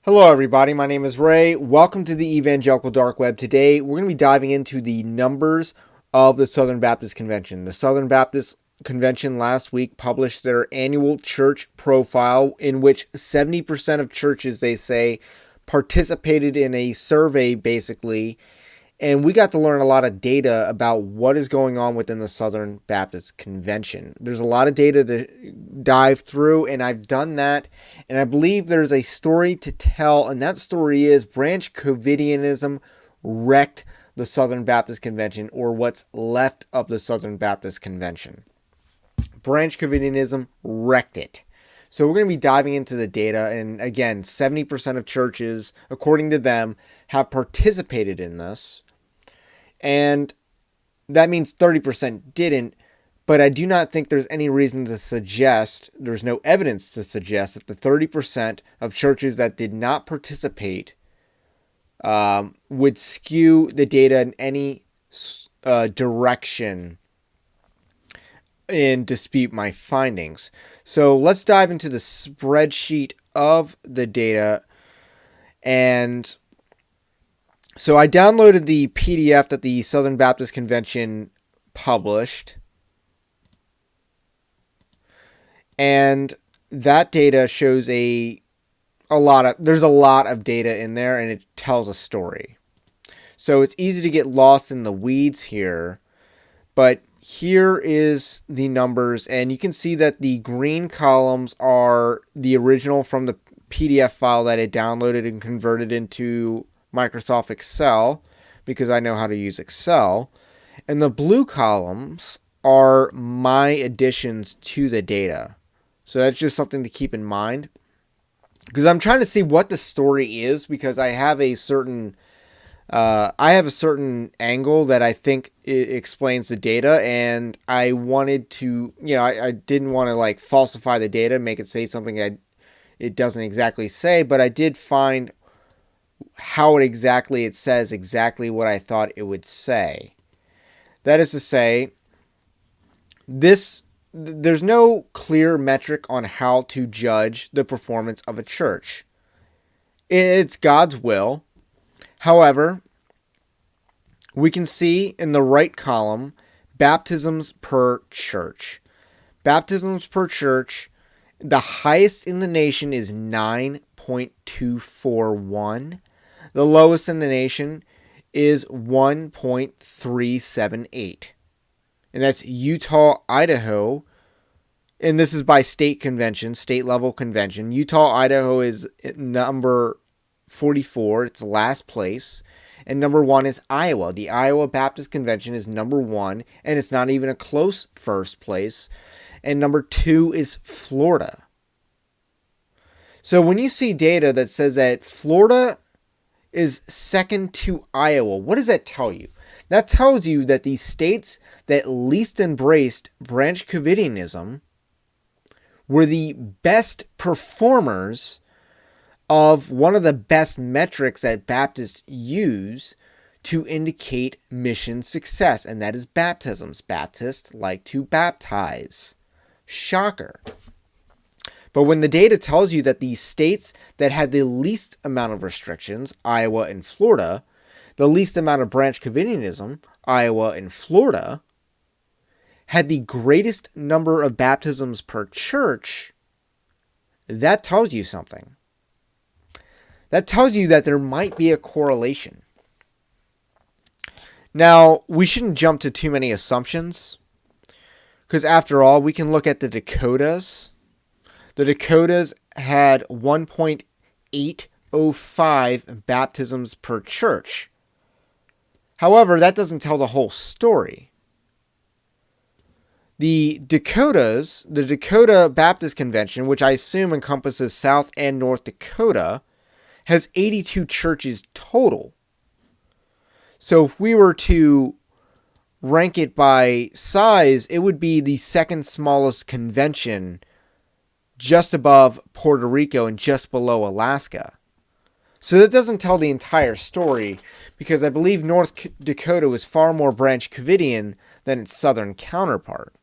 Hello, everybody. My name is Ray. Welcome to the Evangelical Dark Web. Today, we're going to be diving into the numbers of the Southern Baptist Convention. The Southern Baptist Convention last week published their annual church profile, in which 70% of churches, they say, participated in a survey, basically. And we got to learn a lot of data about what is going on within the Southern Baptist Convention. There's a lot of data to dive through, and I've done that. And I believe there's a story to tell, and that story is Branch Covidianism wrecked the Southern Baptist Convention, or what's left of the Southern Baptist Convention. Branch Covidianism wrecked it. So we're going to be diving into the data, and again, 70% of churches, according to them, have participated in this. And that means 30% didn't, but I do not think there's any reason to suggest, there's no evidence to suggest that the 30% of churches that did not participate would skew the data in any direction and dispute my findings. So let's dive into the spreadsheet of the data. And so I downloaded the PDF that the Southern Baptist Convention published. And that data shows there's a lot of data in there, and it tells a story. So it's easy to get lost in the weeds here, but here is the numbers, and you can see that the green columns are the original from the PDF file that I downloaded and converted into Microsoft Excel, because I know how to use Excel. And the blue columns are my additions to the data. So that's just something to keep in mind, because I'm trying to see what the story is, because I have a certain angle that I think it explains the data, and I wanted to, I didn't want to falsify the data, make it say something that it doesn't exactly say, but I did find how it says exactly what I thought it would say. That is to say, there's no clear metric on how to judge the performance of a church. It's God's will. However, we can see in the right column baptisms per church. Baptisms per church, the highest in the nation is 9.241. The lowest in the nation is 1.378. And that's Utah, Idaho. And this is by state level convention. Utah, Idaho is number 44. It's last place. And number 1 is Iowa. The Iowa Baptist Convention is number 1. And it's not even a close first place. And number 2 is Florida. So when you see data that says that Florida is second to Iowa, what does that tell you? That tells you that the states that least embraced Branch Covidianism were the best performers of one of the best metrics that Baptists use to indicate mission success, and that is baptisms. Baptists like to baptize. Shocker. But when the data tells you that the states that had the least amount of restrictions, Iowa and Florida, the least amount of Branch Covidianism, Iowa and Florida, had the greatest number of baptisms per church, that tells you something. That tells you that there might be a correlation. Now, we shouldn't jump to too many assumptions, because after all, we can look at the Dakotas. The Dakotas had 1.805 baptisms per church. However, that doesn't tell the whole story. The Dakota Baptist Convention, which I assume encompasses South and North Dakota, has 82 churches total. So if we were to rank it by size, it would be the second smallest convention, just above Puerto Rico and just below Alaska. So that doesn't tell the entire story, because I believe North Dakota was far more Branch Covidian than its southern counterpart.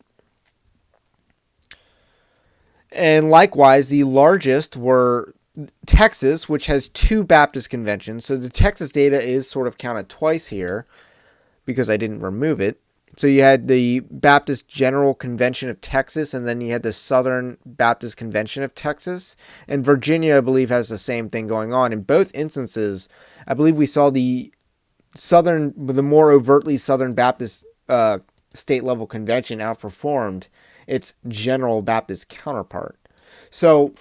And likewise, the largest were Texas, which has 2 Baptist conventions. So the Texas data is sort of counted twice here because I didn't remove it. So you had the Baptist General Convention of Texas, and then you had the Southern Baptist Convention of Texas. And Virginia, I believe, has the same thing going on. In both instances, I believe we saw the more overtly Southern Baptist state level convention outperformed its General Baptist counterpart. So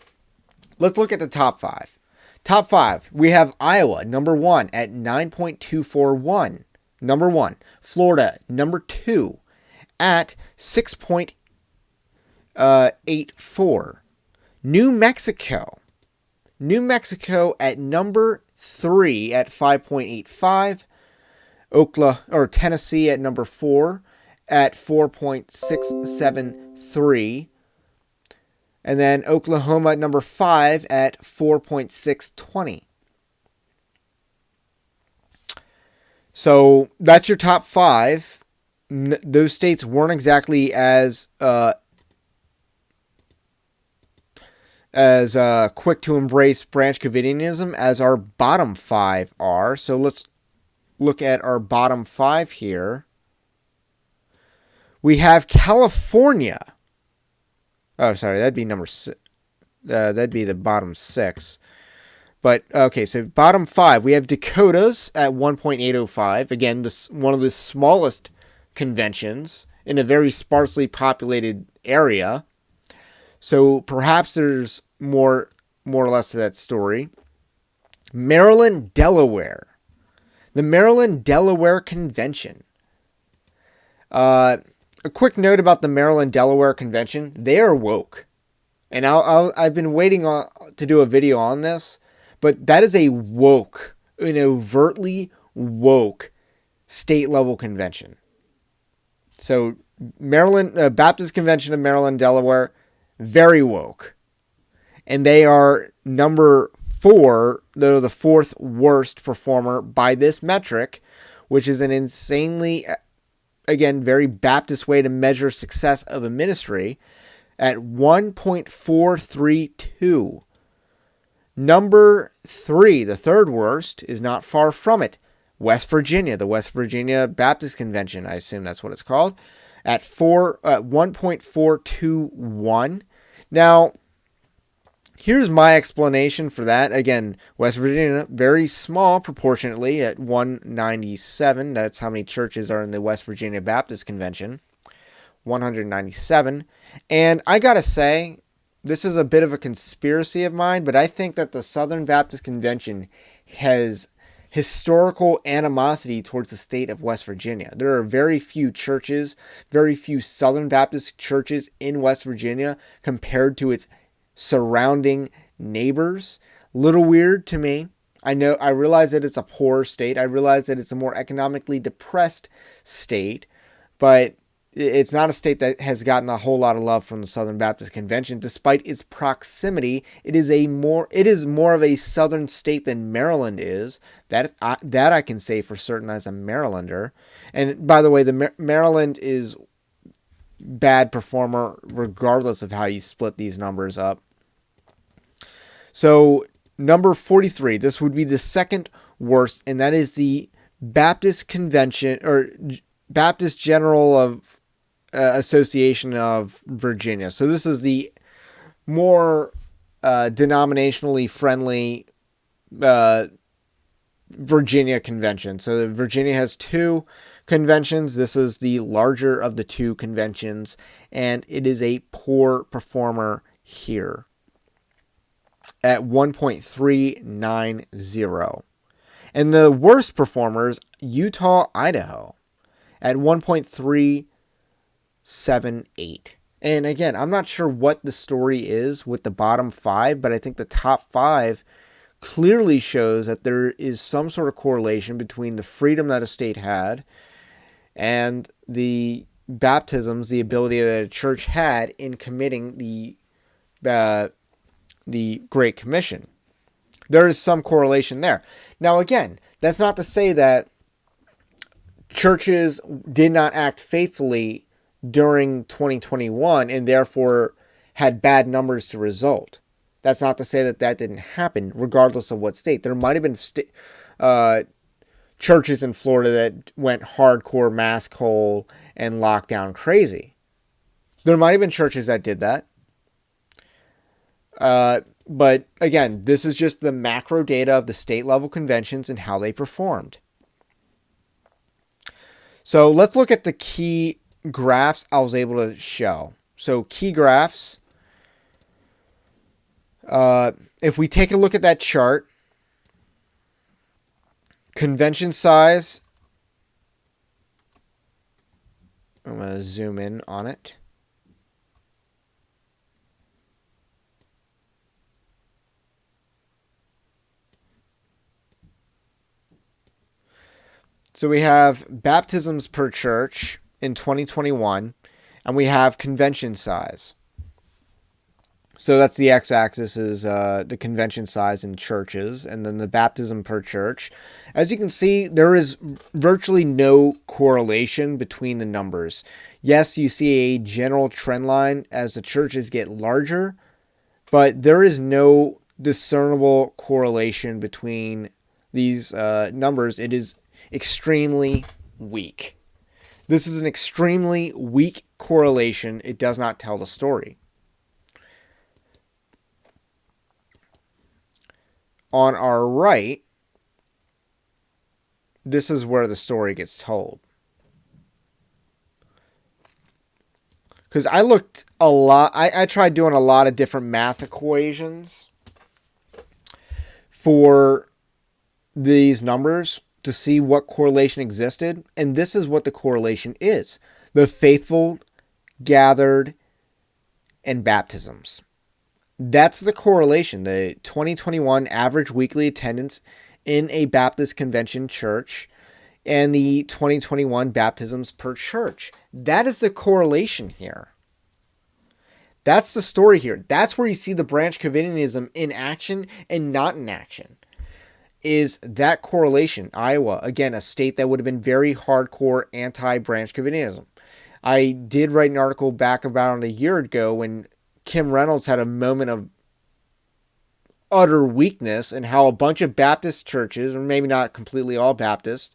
let's look at the top 5. Top 5, we have Iowa, number 1 at 9.241. Number 1. Florida, number 2 at 6.84. New Mexico at number 3 at 5.85. Tennessee at number 4 at 4.673. And then Oklahoma at number 5 at 4.620. So that's your top 5. Those states weren't exactly as quick to embrace branch Covidianism as our bottom 5 are. So let's look at our bottom 5 here. We have California. Oh, sorry, that'd be number 6. That'd be the bottom 6. But, okay, so bottom 5, we have Dakotas at 1.805. Again, one of the smallest conventions in a very sparsely populated area. So perhaps there's more or less to that story. Maryland, Delaware. The Maryland-Delaware Convention. A quick note about the Maryland-Delaware Convention. They are woke. And I've been waiting to do a video on this. But that is an overtly woke state-level convention. So Maryland Baptist Convention of Maryland, Delaware, very woke. And they are number 4, they're the 4th worst performer by this metric, which is an insanely, again, very Baptist way to measure success of a ministry, at 1.432. Number 3, the 3rd worst, is not far from it. West Virginia, the West Virginia Baptist Convention, I assume that's what it's called, at 1.421. Now, here's my explanation for that. Again, West Virginia, very small proportionately at 197. That's how many churches are in the West Virginia Baptist Convention. 197. And I gotta say, this is a bit of a conspiracy of mine, but I think that the Southern Baptist Convention has historical animosity towards the state of West Virginia. There are very few churches, very few Southern Baptist churches in West Virginia compared to its surrounding neighbors. Little weird to me. I realize that it's a poorer state. I realize that it's a more economically depressed state, but it's not a state that has gotten a whole lot of love from the Southern Baptist Convention, despite its proximity. It is more of a southern state than Maryland is. That I can say for certain as a Marylander. And by the way, Maryland is bad performer regardless of how you split these numbers up. So number 43, this would be the 2nd worst, and that is the Baptist Convention or Baptist General of Association of Virginia. So this is the more denominationally friendly Virginia convention. So Virginia has 2 conventions. This is the larger of the 2 conventions, and it is a poor performer here at 1.390. And the worst performers, Utah, Idaho, at 1.378. And again, I'm not sure what the story is with the bottom 5, but I think the top 5 clearly shows that there is some sort of correlation between the freedom that a state had and the baptisms, the ability that a church had in committing the Great Commission. There is some correlation there. Now, again, that's not to say that churches did not act faithfully during 2021 and therefore had bad numbers to result. That's not to say that that didn't happen, regardless of what state. There might have been uh, churches in Florida that went hardcore mask hole and lockdown crazy. There might have been churches that did that. But again, this is just the macro data of the state level conventions and how they performed. So let's look at the key graphs I was able to show. So key graphs, if we take a look at that chart, convention size, I'm going to zoom in on it. So we have baptisms per church in 2021, and we have convention size. So that's the x-axis is the convention size in churches, and then the baptism per church. As you can see, there is virtually no correlation between the numbers. Yes, you see a general trend line as the churches get larger, but there is no discernible correlation between these numbers. It is extremely weak. This is an extremely weak correlation. It does not tell the story. On our right, this is where the story gets told. Because I looked a lot, I tried doing a lot of different math equations for these numbers to see what correlation existed. And this is what the correlation is. The faithful gathered in baptisms. That's the correlation. The 2021 average weekly attendance in a Baptist convention church and the 2021 baptisms per church. That is the correlation here. That's the story here. That's where you see the branch Covidianism in action and not in action. Is that correlation. Iowa, again, a state that would have been very hardcore anti-branch Covidianism. I did write an article back about a year ago when Kim Reynolds had a moment of utter weakness and how a bunch of Baptist churches, or maybe not completely all Baptist,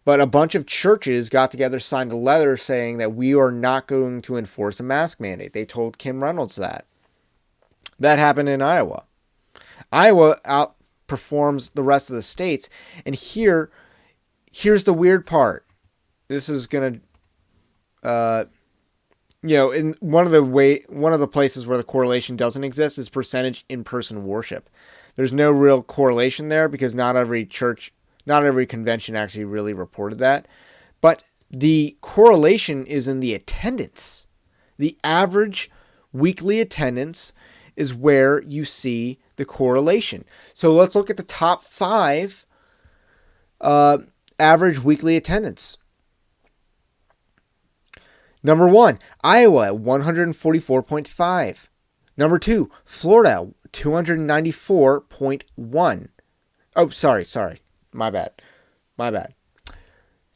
but a bunch of churches got together, signed a letter saying that we are not going to enforce a mask mandate. They told Kim Reynolds that. That happened in Iowa. Iowa outperforms the rest of the states. And here's the weird part. This is going to, in one of the places where the correlation doesn't exist is percentage in-person worship. There's no real correlation there because not every convention actually really reported that. But the correlation is in the attendance. The average weekly attendance is where you see the correlation. So let's look at the top 5 average weekly attendance. Number 1, Iowa at 144.5. Number 2, Florida, 294.1. Oh, sorry. My bad.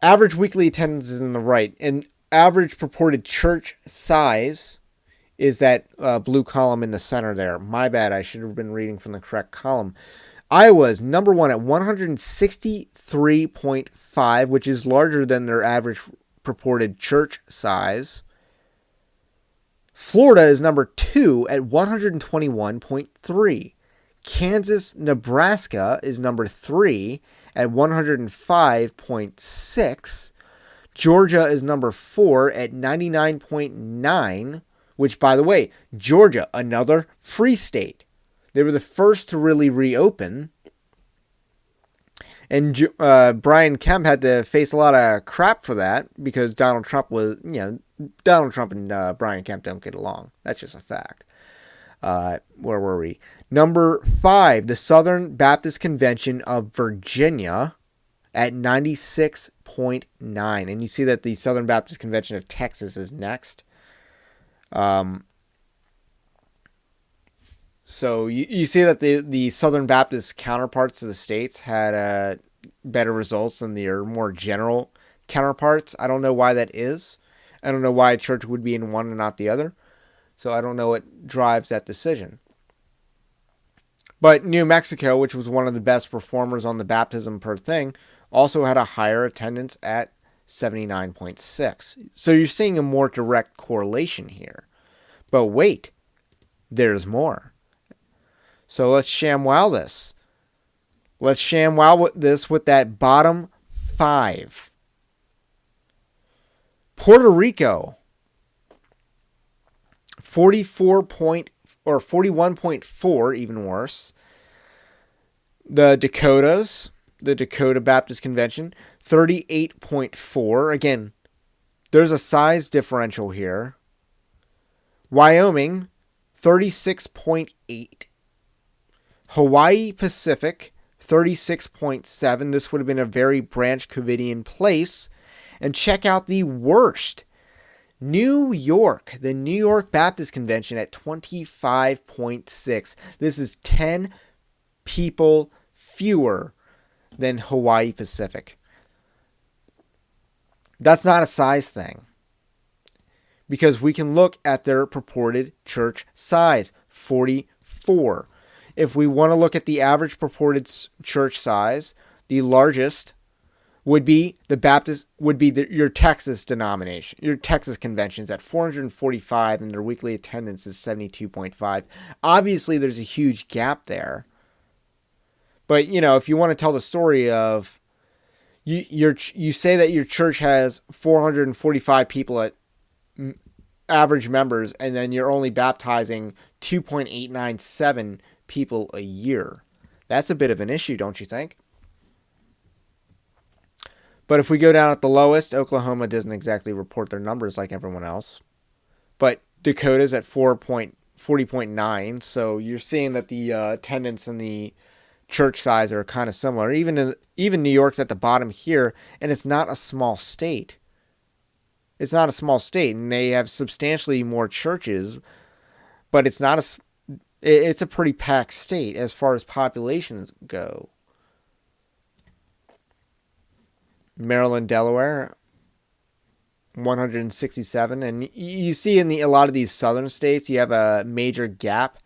Average weekly attendance is in the right. And average purported church size is that blue column in the center there. My bad. I should have been reading from the correct column. Iowa is number 1 at 163.5, which is larger than their average purported church size. Florida is number 2 at 121.3. Kansas, Nebraska is number 3 at 105.6. Georgia is number 4 at 99.9, which, by the way, Georgia, another free state. They were the first to really reopen. And Brian Kemp had to face a lot of crap for that because Donald Trump and Brian Kemp don't get along. That's just a fact. Where were we? Number 5, the Southern Baptist Convention of Virginia at 96.9. And you see that the Southern Baptist Convention of Texas is next. So you see that the Southern Baptist counterparts of the states had better results than their more general counterparts. I don't know why that is. I don't know why a church would be in one and not the other. So I don't know what drives that decision. But New Mexico, which was one of the best performers on the baptism per thing, also had a higher attendance at 79.6. So you're seeing a more direct correlation here. But wait, there's more. So let's ShamWow this. Let's ShamWow this with that bottom 5. Puerto Rico, 41.4, even worse. The Dakotas, the Dakota Baptist Convention, 38.4. Again, there's a size differential here. Wyoming, 36.8. Hawaii Pacific, 36.7. This would have been a very Branch Covidian place. And check out the worst. New York, the New York Baptist Convention at 25.6. This is 10 people fewer than Hawaii Pacific. That's not a size thing, because we can look at their purported church size, 44. If we want to look at the average purported church size, the largest would be your Texas denomination, your Texas conventions at 445, and their weekly attendance is 72.5. Obviously, there's a huge gap there. But, if you want to tell the story of you say that your church has 445 people at average members, and then you're only baptizing 2.897 people a year. That's a bit of an issue, don't you think? But if we go down at the lowest, Oklahoma doesn't exactly report their numbers like everyone else. But Dakota's at 40.9, so you're seeing that the attendance and the church size are kind of similar. Even New York's at the bottom here, and it's not a small state. It's not a small state, and they have substantially more churches, but it's a pretty packed state as far as populations go. Maryland, Delaware, 167. And you see in a lot of these southern states, you have a major gap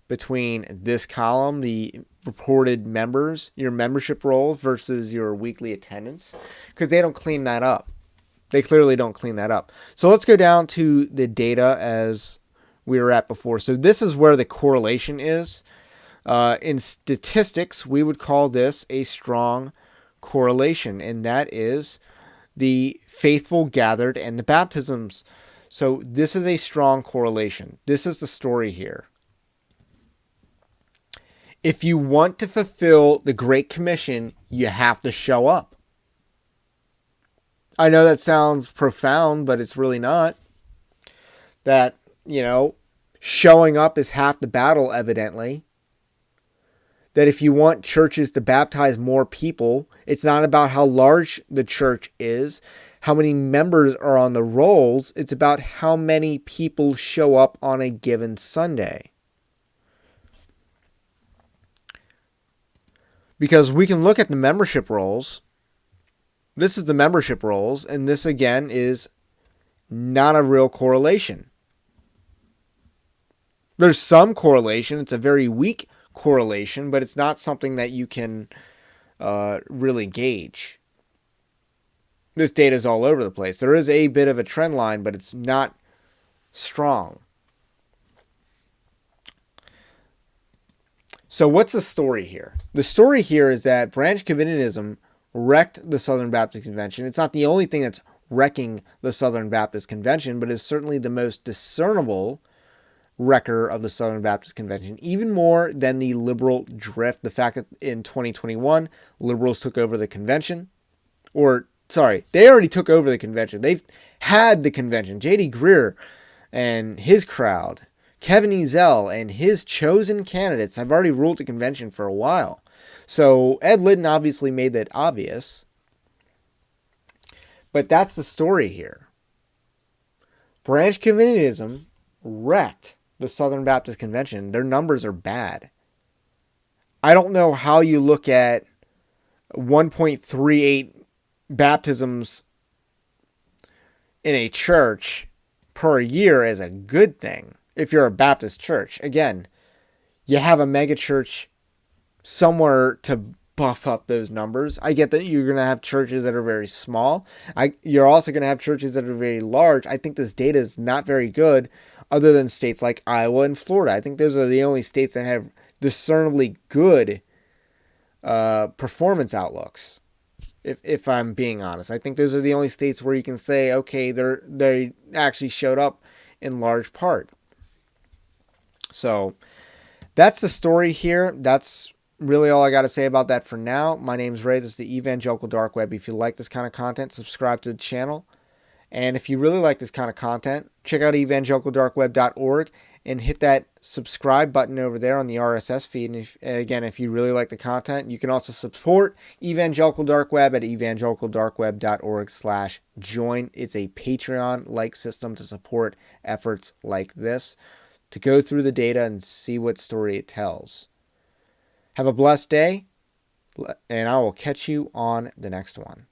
between this column, the reported members, your membership roll versus your weekly attendance, because they don't clean that up. They clearly don't clean that up. So let's go down to the data as we were at before. So this is where the correlation is. In statistics, we would call this a strong correlation, and that is the faithful gathered and the baptisms. So this is a strong correlation. This is the story here. If you want to fulfill the Great Commission, you have to show up. I know that sounds profound, but it's really not. That, showing up is half the battle, evidently. That if you want churches to baptize more people, it's not about how large the church is, how many members are on the rolls. It's about how many people show up on a given Sunday. Because we can look at the membership rolls. This is the membership rolls, and this again is not a real correlation. There's some correlation. It's a very weak correlation, but it's not something that you can really gauge. This data is all over the place. There is a bit of a trend line, but it's not strong. So what's the story here? The story here is that Branch Covidianism wrecked the Southern Baptist Convention. It's not the only thing that's wrecking the Southern Baptist Convention, but it's certainly the most discernible wrecker of the Southern Baptist Convention, even more than the liberal drift. The fact that in 2021, liberals took over the convention. They already took over the convention. They've had the convention. J.D. Greer and his crowd, Kevin Ezell and his chosen candidates have already ruled the convention for a while. So Ed Litton obviously made that obvious. But that's the story here. Branch Covidianism wrecked the Southern Baptist Convention. Their numbers are bad. I don't know how you look at 1.38 baptisms in a church per year as a good thing if you're a Baptist church. Again, you have a mega church somewhere to buff up those numbers. I get that you're going to have churches that are very small. You're also going to have churches that are very large. I think this data is not very good other than states like Iowa and Florida. I think those are the only states that have discernibly good performance outlooks. If I'm being honest, I think those are the only states where you can say, okay, they actually showed up in large part. So that's the story here. That's really all I got to say about that for now. My name's Ray. This is the Evangelical Dark Web. If you like this kind of content, subscribe to the channel. And if you really like this kind of content, check out evangelicaldarkweb.org and hit that subscribe button over there on the RSS feed. And again, if you really like the content, you can also support Evangelical Dark Web at evangelicaldarkweb.org/join. It's a Patreon-like system to support efforts like this, to go through the data and see what story it tells. Have a blessed day, and I will catch you on the next one.